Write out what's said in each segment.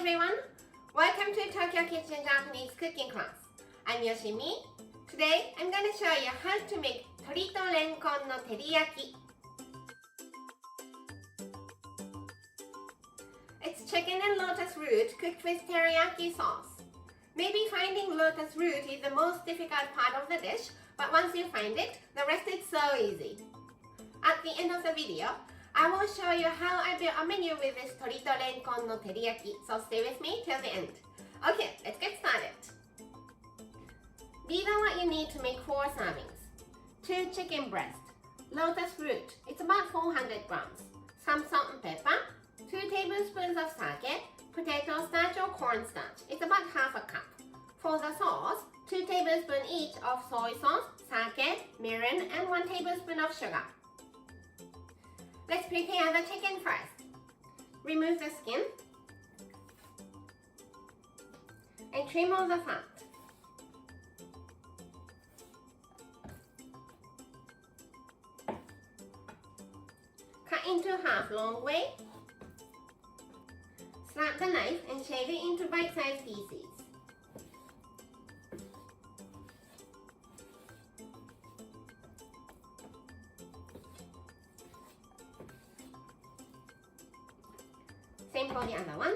everyone! Welcome to Tokyo Kitchen Japanese cooking class. I'm Yoshimi. Today I'm going to show you how to make tori to renkon no teriyaki. It's chicken and lotus root cooked with teriyaki sauce. Maybe finding lotus root is the most difficult part of the dish, but once you find it, the rest is so easy. At the end of the video, I will show you how I built a menu with this tori to renkon no teriyaki, so stay with me till the end. Okay, let's get started. These are what you need to make 4 servings. 2 chicken breast, lotus root, it's about 400 grams, some salt and pepper, 2 tablespoons of sake, potato starch or cornstarch, it's about half a cup. For the sauce, 2 tablespoons each of soy sauce, sake, mirin, and 1 tablespoon of sugar. Let's prepare the chicken first. Remove the skin and trim all the fat. Cut into half long way. Slap the knife and shave it into bite-sized pieces. Same for the other one.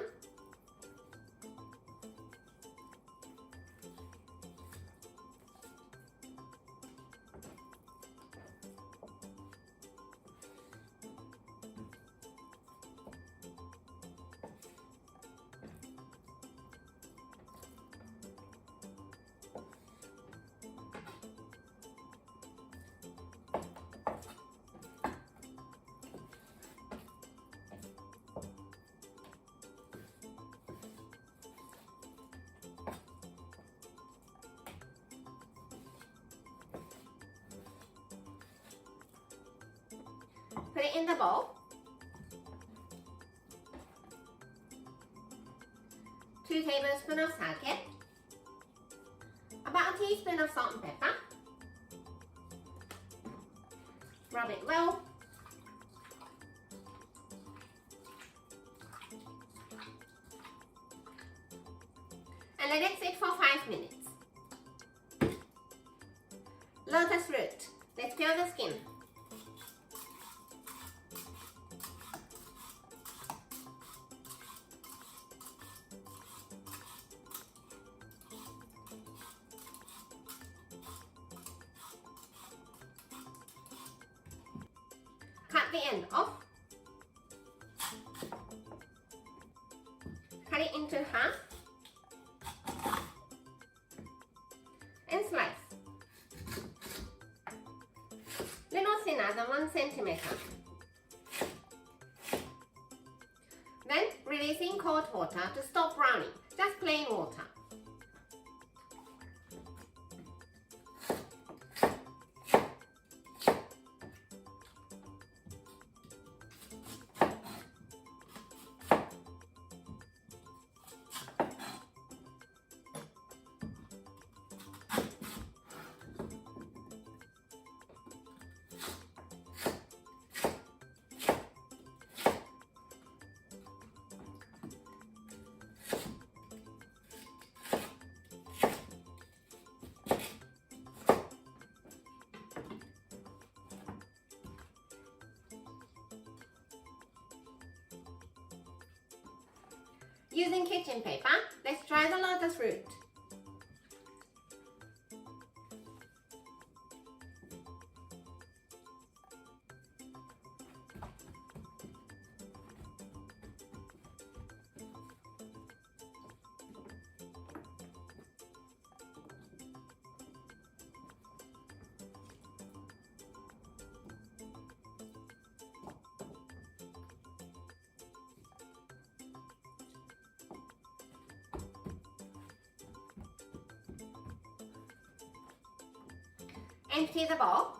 Put it in the bowl. 2 tablespoons of sake, about a teaspoon of salt and pepper. Rub it well. And let it sit for 5 minutes. Lotus root. Let's peel the skin. Cut the end off. Cut it into half and slice. Little thinner than 1 centimeter. Then release in cold water to stop browning, just plain water. Using kitchen paper, let's dry the lotus root. Empty the bowl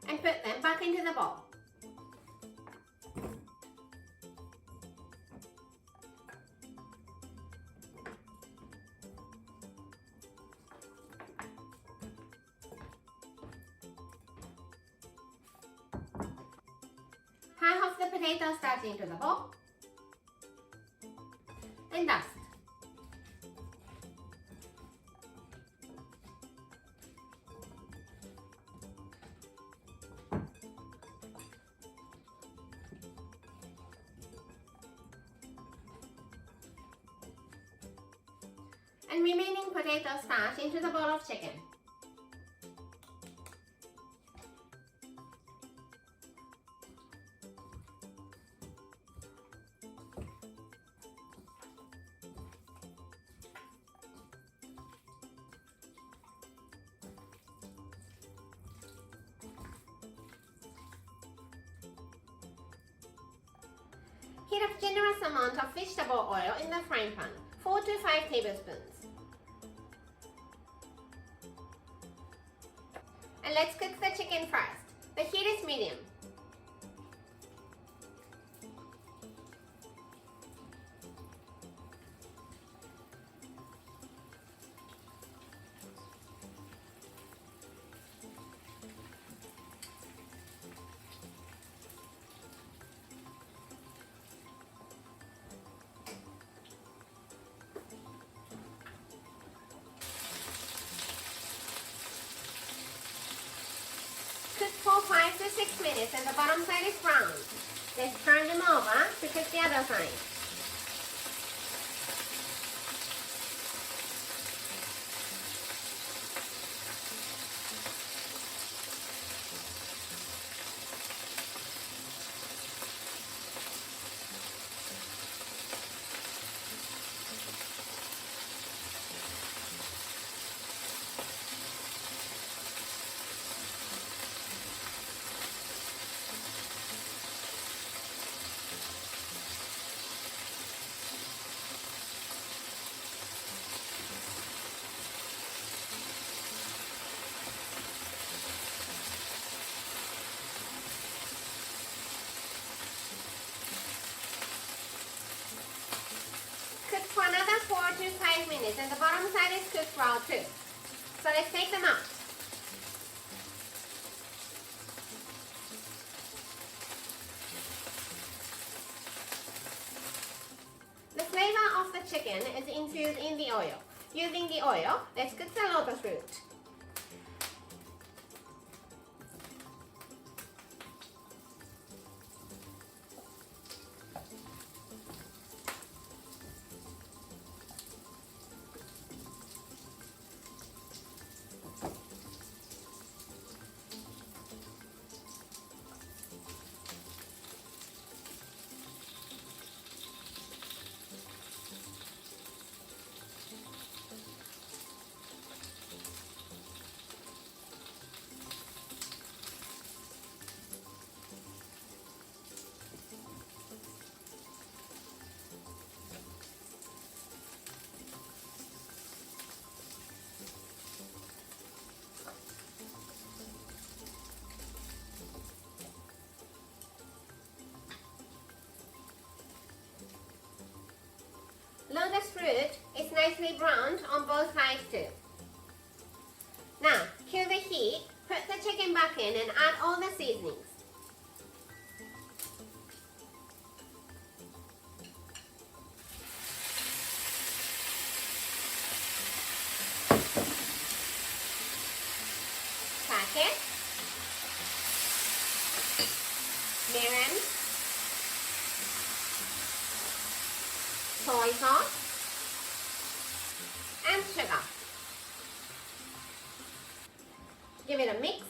and put them back into the bowl. half of the potato starch into the bowl and dust. And remaining potato starch into the bowl of chicken. Heat a generous amount of vegetable oil in the frying pan, 4 to 5 tablespoons. And let's cook the chicken first. The heat is medium. Cook for 5 to 6 minutes and the bottom side is brown. Let's turn them over to cook the other side. Cook for another 4 to 5 minutes and the bottom side is cooked raw too. So let's take them out. The flavor of the chicken is infused in the oil. Using the oil, let's cook the lotus root. Lotus fruit is nicely browned on both sides too. Now, kill the heat, put the chicken back in and add all the seasonings. Packet, mirin, soy sauce, and sugar. Give it a mix.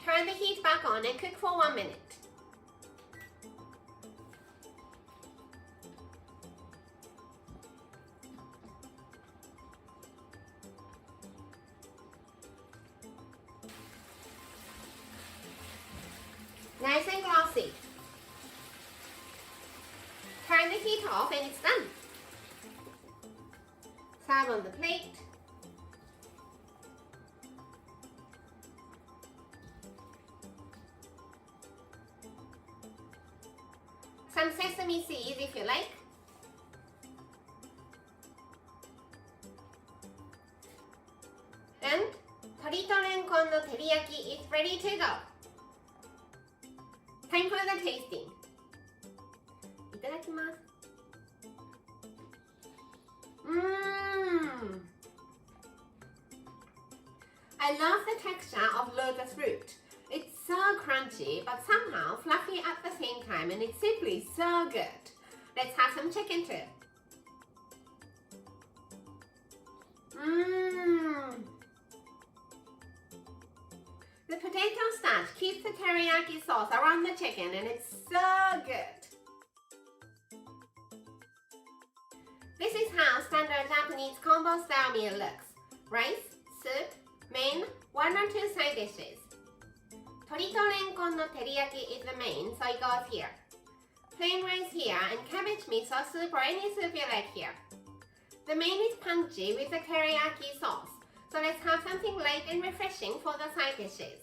Turn the heat back on and cook for 1 minute. Nice and glossy. Turn the heat off and it's done. Serve on the plate. Some sesame seeds if you like. And Torito Renkon no Teriyaki is ready to go. Time for the tasting. いただきます。I love the texture of lotus root. It's so crunchy but somehow fluffy at the same time, and it's simply so good. Let's have some chicken too. The potato starch keeps the teriyaki sauce around the chicken, and it's so good. This is how standard Japanese combo style meal looks. Rice, soup, main, 1 or 2 side dishes. Torito Renkon no Teriyaki is the main, so it goes here. Plain rice here, and cabbage miso soup or any soup you like here. The main is punchy with the teriyaki sauce, so let's have something light and refreshing for the side dishes.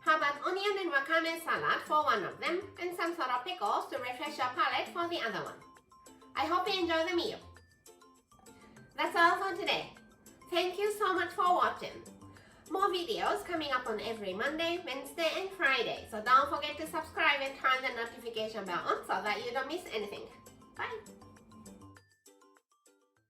How about onion and wakame salad for one of them, and some sort of pickles to refresh your palate for the other one. I hope you enjoy the meal. That's all for today. Thank you so much for watching. More videos coming up on every Monday, Wednesday, and Friday, so don't forget to subscribe and turn the notification bell on so that you don't miss anything. Bye!